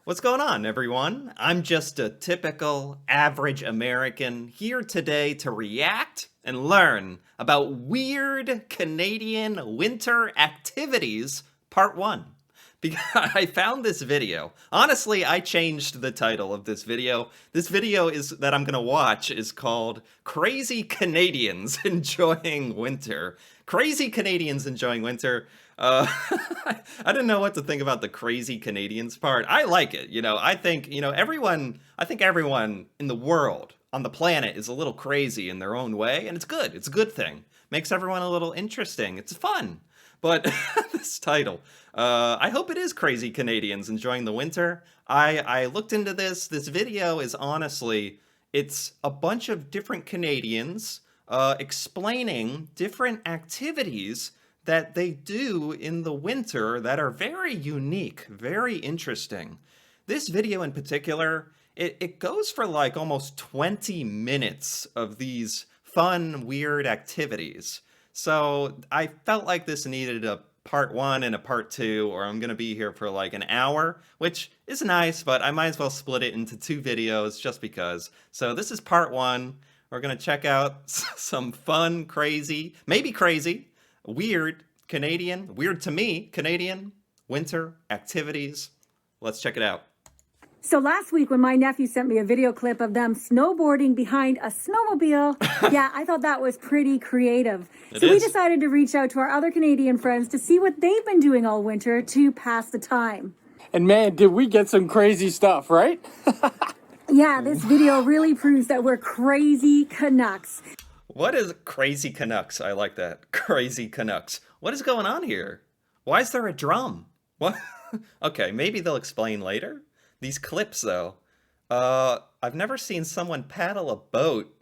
What's going on, everyone? I'm just a typical average American here today to react and learn about weird Canadian winter activities, part 1. Because I found this video. Honestly, I changed the title of this video. This video is that I'm gonna watch is called Crazy Canadians Enjoying Winter. Crazy Canadians Enjoying Winter. I didn't know what to think about the crazy Canadians part. I like it. I think, I think everyone in the world, on the planet, is a little crazy in their own way, and it's good. It's a good thing. Makes everyone a little interesting. It's fun. But this title, I hope it is Crazy Canadians Enjoying the Winter. I looked into this. This video is honestly, it's a bunch of different Canadians explaining different activities that they do in the winter that are very unique, very interesting. This video in particular, it goes for like almost 20 minutes of these fun, weird activities. So I felt like this needed a part 1 and a part 2, or I'm gonna be here for like an hour, which is nice, but I might as well split it into 2 videos just because. So this is part 1. We're gonna check out some fun, crazy, maybe crazy, weird weird to me, Canadian winter activities. Let's check it out. So last week when my nephew sent me a video clip of them snowboarding behind a snowmobile, yeah, I thought that was pretty creative. We decided to reach out to our other Canadian friends to see what they've been doing all winter to pass the time. And man, did we get some crazy stuff, right? Yeah, this video really proves that we're crazy Canucks. What is Crazy Canucks? I like that. Crazy Canucks. What is going on here? Why is there a drum? What? Okay, maybe they'll explain later. These clips, though. I've never seen someone paddle a boat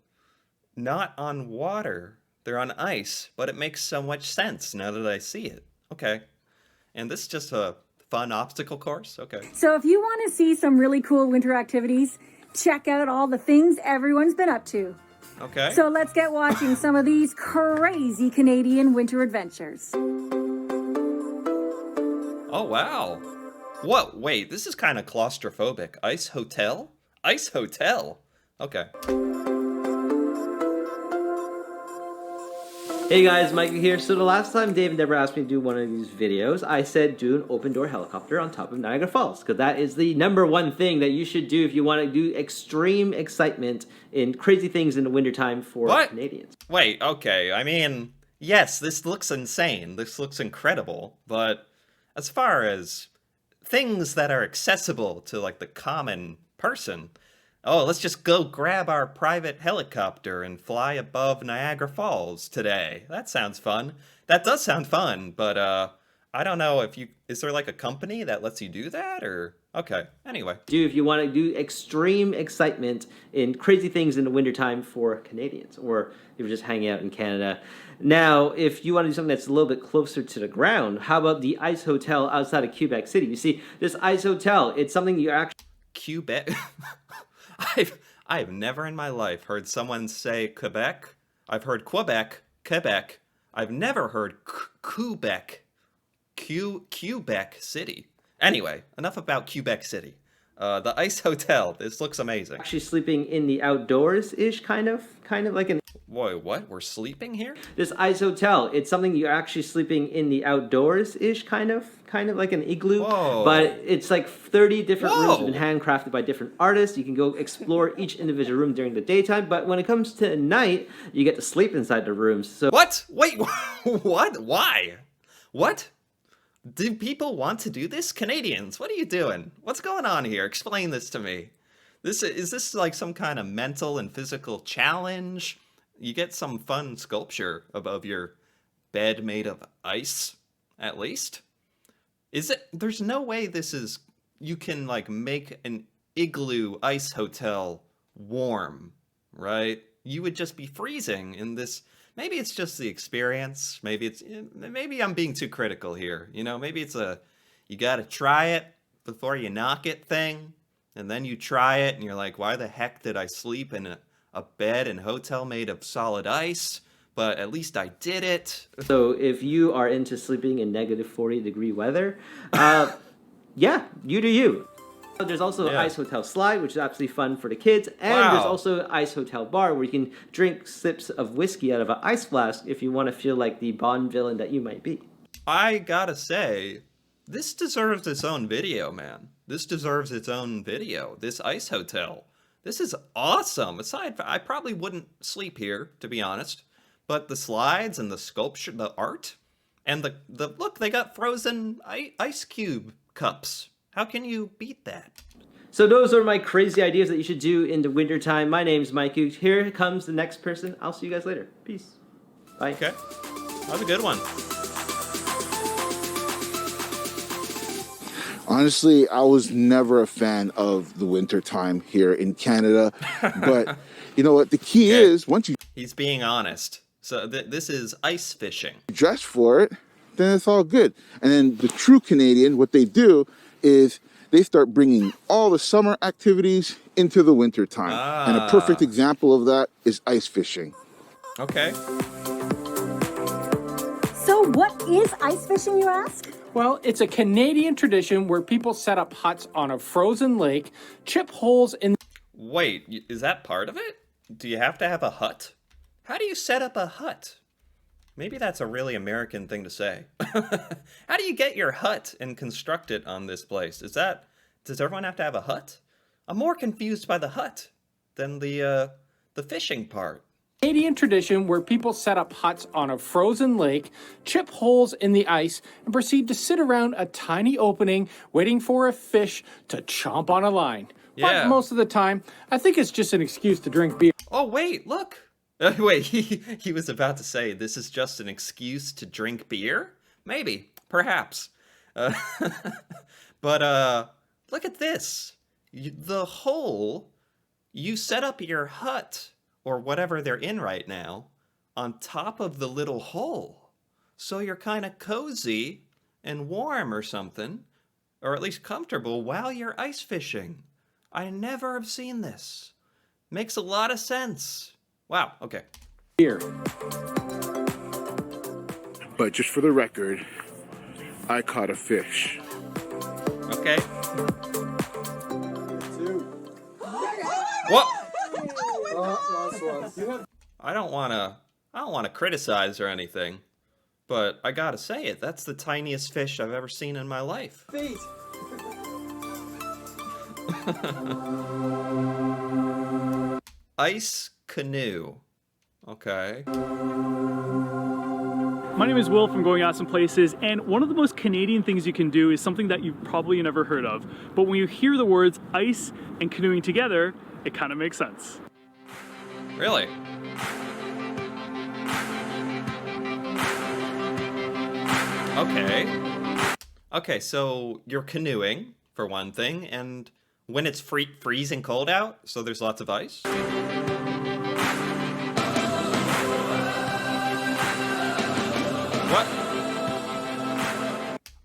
not on water. They're on ice, but it makes so much sense now that I see it. Okay. And this is just a fun obstacle course? Okay. So if you want to see some really cool winter activities, check out all the things everyone's been up to. Okay. So let's get watching some of these crazy Canadian winter adventures. Oh, wow. What? Wait, this is kind of claustrophobic. Ice hotel? Ice hotel? Okay. Hey guys, Micah here. So the last time Dave and Deborah asked me to do one of these videos, I said do an open door helicopter on top of Niagara Falls, because that is the #1 thing that you should do if you want to do extreme excitement in crazy things in the wintertime for Canadians. Wait, okay. I mean, yes, this looks insane. This looks incredible. But as far as things that are accessible to like the common person, oh, let's just go grab our private helicopter and fly above Niagara Falls today. That sounds fun. That does sound fun, but I don't know if is there like a company that lets you do that, or okay, anyway. If you want to do extreme excitement in crazy things in the wintertime for Canadians, or if you're just hanging out in Canada. Now, if you want to do something that's a little bit closer to the ground, how about the Ice Hotel outside of Quebec City? You see, this Ice Hotel, it's something you actually... Quebec? I've never in my life heard someone say Quebec. I've heard Quebec, Quebec. I've never heard Quebec, Quebec City. Anyway, enough about Quebec City. The Ice Hotel. This looks amazing. Actually sleeping in the outdoors-ish, kind of like an... Whoa, what? We're sleeping here? This Ice Hotel, it's something you're actually sleeping in the outdoors-ish, kind of like an igloo. Whoa. But it's like 30 different rooms have been handcrafted by different artists. You can go explore each individual room during the daytime, but when it comes to night, you get to sleep inside the rooms. So what? Wait, what? Why? What? Do people want to do this? Canadians, what are you doing? What's going on here? Explain this to me. Is this like some kind of mental and physical challenge? You get some fun sculpture above your bed made of ice, at least? Is it? There's no way you can like make an igloo ice hotel warm, right? You would just be freezing in this. Maybe it's just the experience. Maybe I'm being too critical here. Maybe it's you gotta try it before you knock it thing. And then you try it and you're like, why the heck did I sleep in a bed and hotel made of solid ice? But at least I did it. So if you are into sleeping in -40 degree weather, yeah, you do you. There's also Yeah. Ice Hotel Slide, which is absolutely fun for the kids. And Wow. there's also Ice Hotel Bar, where you can drink sips of whiskey out of an ice flask if you want to feel like the Bond villain that you might be. I gotta say, this deserves its own video, man. This deserves its own video. This ice hotel. This is awesome. Aside, I probably wouldn't sleep here, to be honest. But the slides and the sculpture, the art, and the look, they got frozen ice cube cups. How can you beat that? So those are my crazy ideas that you should do in the wintertime. My name's Mike Gooch. Here comes the next person. I'll see you guys later. Peace. Bye. Okay, that was a good one. Honestly, I was never a fan of the winter time here in Canada. But you know what? The key Okay. is once you He's being honest. So this is ice fishing. dress for it, then it's all good. And then the true Canadian, what they do is they start bringing all the summer activities into the winter time. And a perfect example of that is ice fishing. Okay. So what is ice fishing, you ask? Well, it's a Canadian tradition where people set up huts on a frozen lake, chip holes in Wait, is that part of it? Do you have to have a hut? How do you set up a hut? Maybe that's a really American thing to say. How do you get your hut and construct it on this place? Does everyone have to have a hut? I'm more confused by the hut than the fishing part. Canadian tradition where people set up huts on a frozen lake, chip holes in the ice, and proceed to sit around a tiny opening waiting for a fish to chomp on a line. Yeah. But most of the time, I think it's just an excuse to drink beer. Oh, wait, look. Wait, he was about to say this is just an excuse to drink beer? Maybe, perhaps. But look at this. The hole, you set up your hut, or whatever they're in right now, on top of the little hole. So you're kind of cozy and warm or something, or at least comfortable while you're ice fishing. I never have seen this. Makes a lot of sense. Wow, okay. But just for the record, I caught a fish. Okay. What? I don't wanna criticize or anything, but I gotta say it, that's the tiniest fish I've ever seen in my life. Ice canoe. Okay. My name is Will from Going Awesome Places, and one of the most Canadian things you can do is something that you've probably never heard of. But when you hear the words ice and canoeing together, it kind of makes sense. Really? Okay. Okay, so you're canoeing, for one thing, and when it's freezing cold out, so there's lots of ice? What?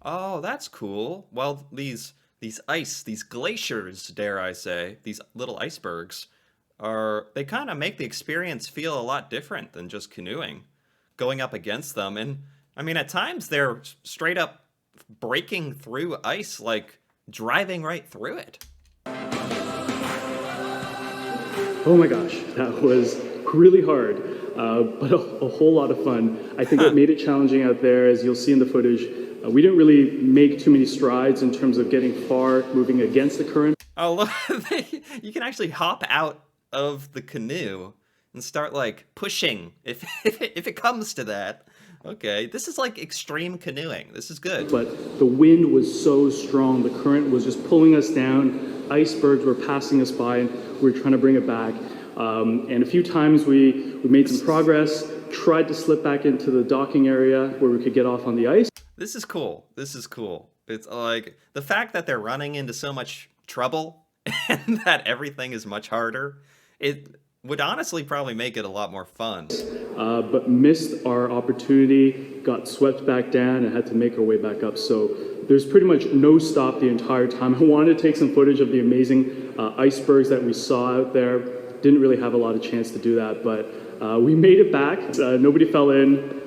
Oh, that's cool. Well, these glaciers, dare I say, these little icebergs, they kind of make the experience feel a lot different than just canoeing, going up against them. And I mean, at times they're straight up breaking through ice, like driving right through it. Oh my gosh, that was really hard, but a whole lot of fun. I think what made it challenging out there, as you'll see in the footage, we didn't really make too many strides in terms of getting far, moving against the current. Oh, look, you can actually hop out of the canoe and start like pushing if it comes to that. Okay, this is like extreme canoeing. This is good. But the wind was so strong, the current was just pulling us down, icebergs were passing us by, and we were trying to bring it back. And a few times we made some progress, tried to slip back into the docking area where we could get off on the ice. This is cool. This is cool. It's like the fact that they're running into so much trouble and that everything is much harder. It would honestly probably make it a lot more fun. But missed our opportunity, got swept back down, and had to make our way back up. So there's pretty much no stop the entire time. I wanted to take some footage of the amazing icebergs that we saw out there. Didn't really have a lot of chance to do that, but we made it back. Nobody fell in,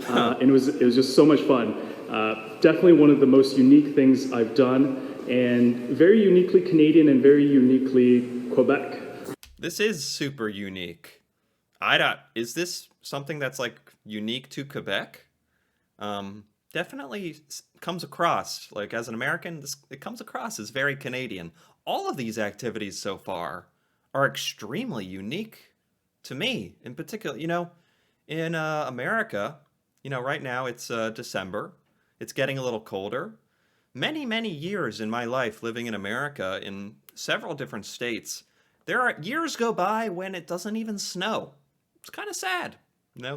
and it was just so much fun. Definitely one of the most unique things I've done. and very uniquely Canadian and very uniquely Quebec. This is super unique. Is this something that's like unique to Quebec? Definitely comes across, like as an American, it comes across as very Canadian. All of these activities so far are extremely unique to me in particular. In America, right now it's December. It's getting a little colder. Many, many years in my life living in America in several different states, there are years go by when it doesn't even snow. It's kind of sad.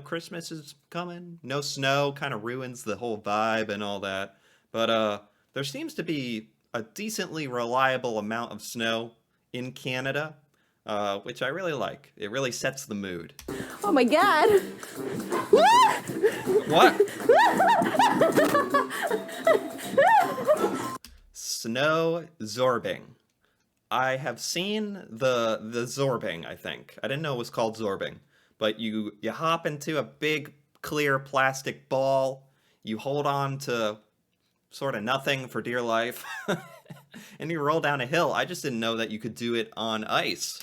Christmas is coming. No snow kind of ruins the whole vibe and all that. But there seems to be a decently reliable amount of snow in Canada, which I really like. It really sets the mood. Oh my God. What? Snow zorbing. I have seen the zorbing, I think. I didn't know it was called zorbing. But you hop into a big clear plastic ball, you hold on to sort of nothing for dear life, and you roll down a hill. I just didn't know that you could do it on ice.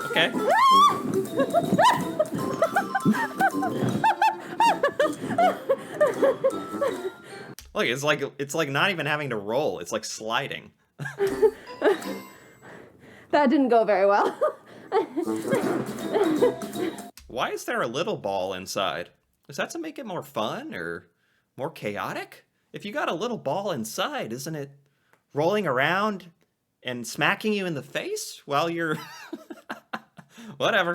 Okay. Look, it's like not even having to roll. It's like sliding. That didn't go very well. Why is there a little ball inside? Is that to make it more fun or more chaotic? If you got a little ball inside, isn't it rolling around and smacking you in the face while you're... Whatever.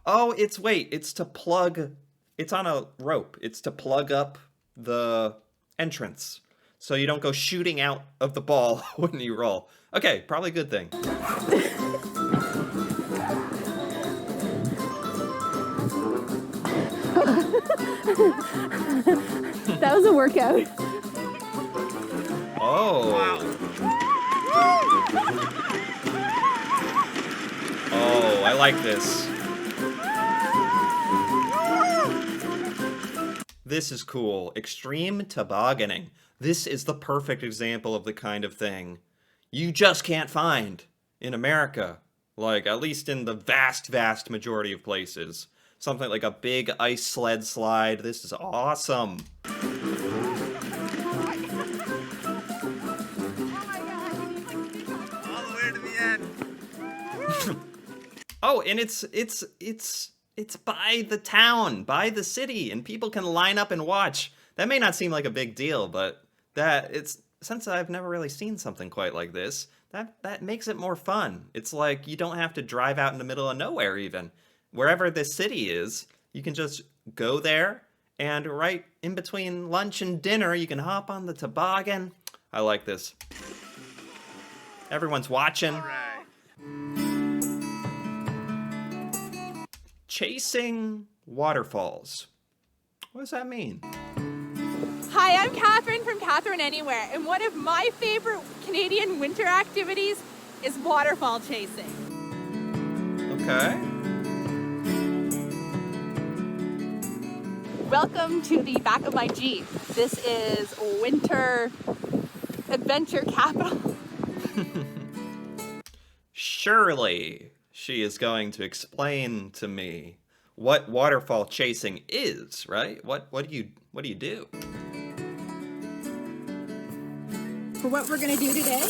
Oh, it's to plug... It's on a rope. It's to plug up the entrance so you don't go shooting out of the ball when you roll. Okay, probably a good thing. That was a workout. Oh. Oh, I like this. This is cool. Extreme tobogganing. This is the perfect example of the kind of thing you just can't find in America. Like, at least in the vast, vast majority of places. Something like a big ice sled slide. This is awesome. Oh, and it's by the town, by the city, and people can line up and watch. That may not seem like a big deal, but since I've never really seen something quite like this, that makes it more fun. It's like you don't have to drive out in the middle of nowhere even. Wherever this city is, you can just go there, and right in between lunch and dinner, you can hop on the toboggan. I like this. Everyone's watching. All right. Chasing waterfalls. What does that mean? Hi, I'm Catherine from Catherine Anywhere, and one of my favorite Canadian winter activities is waterfall chasing. Okay. Welcome to the back of my Jeep. This is winter adventure capital. Surely she is going to explain to me what waterfall chasing is, right? What do you do? For what we're gonna do today,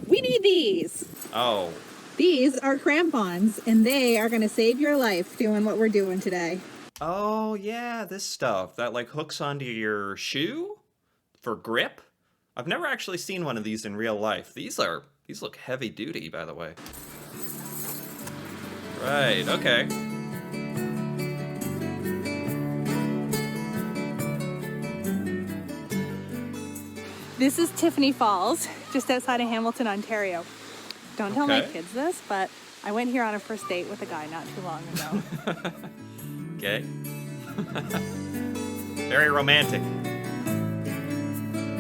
we need these. Oh. These are crampons, and they are gonna save your life doing what we're doing today. Oh yeah, this stuff that like hooks onto your shoe for grip. I've never actually seen one of these in real life. These look heavy duty, by the way. Right, okay. This is Tiffany Falls, just outside of Hamilton, Ontario. Don't tell my kids this, but I went here on a first date with a guy not too long ago. Okay. Very romantic.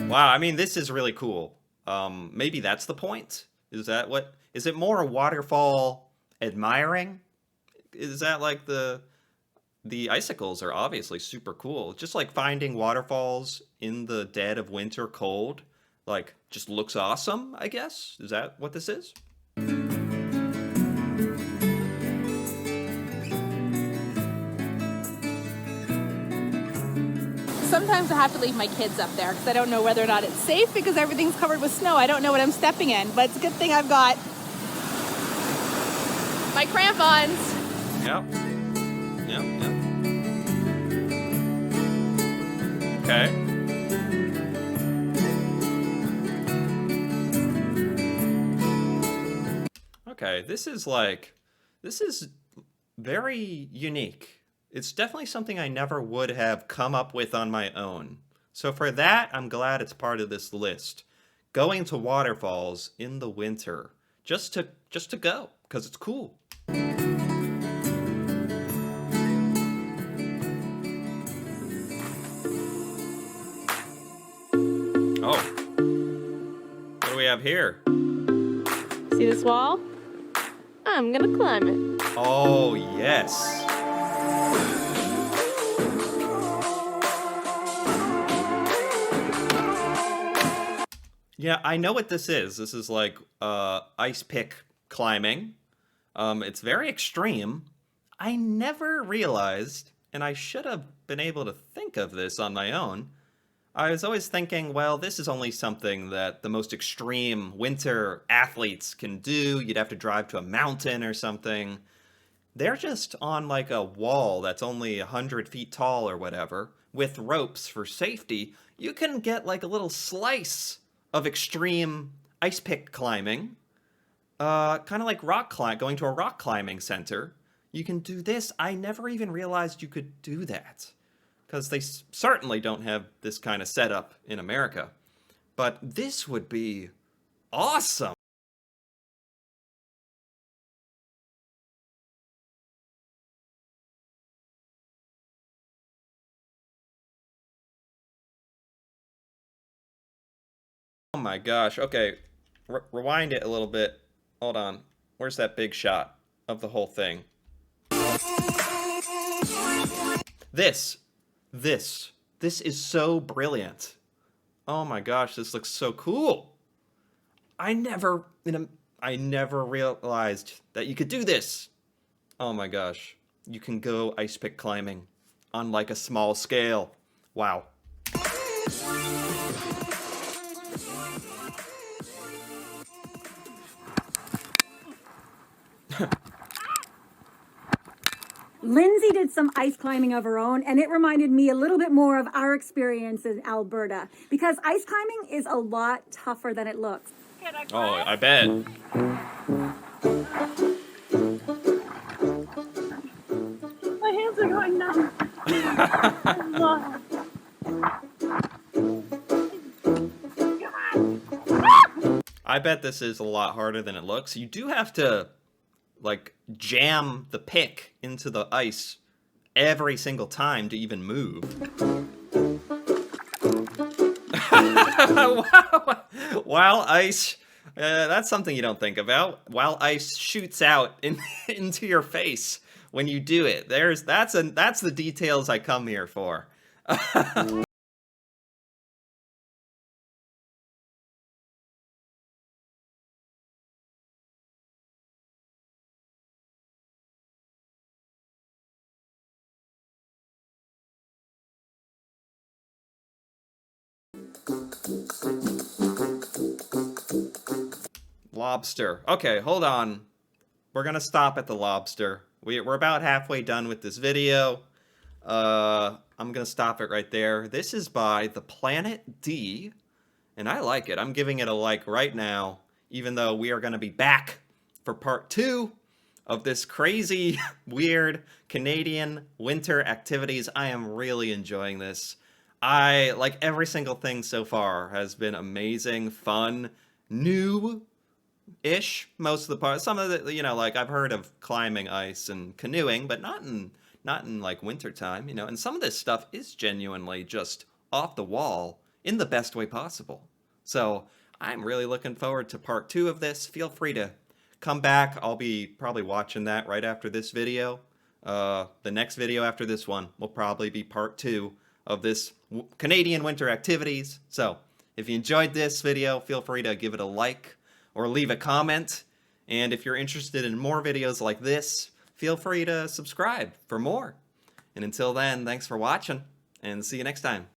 Wow, I mean, this is really cool. Maybe that's the point? Is that what Is it more waterfall admiring? Is that like the icicles are obviously super cool. Just like finding waterfalls in the dead of winter cold, like just looks awesome, I guess. Is that what this is? Sometimes I have to leave my kids up there because I don't know whether or not it's safe because everything's covered with snow. I don't know what I'm stepping in, but it's a good thing I've got my crampons. Yep. Okay. Okay, this is very unique. It's definitely something I never would have come up with on my own. So for that, I'm glad it's part of this list. Going to waterfalls in the winter, just to go, because it's cool. Oh, what do we have here? See this wall? I'm gonna climb it. Oh, yes. Yeah, I know what this is. This is like ice pick climbing. It's very extreme. I never realized, and I should have been able to think of this on my own. I was always thinking, well, this is only something that the most extreme winter athletes can do. You'd have to drive to a mountain or something. They're just on like a wall that's only 100 feet tall or whatever, with ropes for safety. You can get like a little slice of extreme ice pick climbing. Kind of like going to a rock climbing center. You can do this. I never even realized you could do that. Because they certainly don't have this kind of setup in America. But this would be awesome. Oh my gosh. Okay, rewind it a little bit. Hold on. Where's that big shot of the whole thing? This is so brilliant. Oh my gosh, this looks so cool. I never realized that you could do this. Oh my gosh. You can go ice pick climbing on like a small scale. Wow. Lindsay did some ice climbing of her own, and it reminded me a little bit more of our experience in Alberta, because ice climbing is a lot tougher than it looks. Oh, I bet. My hands are going numb. I bet this is a lot harder than it looks. You do have to like jam the pick into the ice every single time to even move. While ice, that's something you don't think about. While ice shoots out into your face when you do it. That's the details I come here for. Lobster. Okay, hold on. We're gonna stop at the lobster. We're about halfway done with this video. I'm gonna stop it right there. This is by The Planet D, and I like it. I'm giving it a like right now, even though we are gonna be back for part 2 of this crazy, weird Canadian winter activities. I am really enjoying this. I like every single thing so far has been amazing, fun, new-ish most of the parts. Some of the, like I've heard of climbing ice and canoeing, but not in like wintertime, and some of this stuff is genuinely just off the wall in the best way possible. So I'm really looking forward to part 2 of this. Feel free to come back. I'll be probably watching that right after this video. The next video after this one will probably be part 2 of this Canadian winter activities. So if you enjoyed this video, feel free to give it a like or leave a comment. And if you're interested in more videos like this, feel free to subscribe for more. And until then, thanks for watching, and see you next time.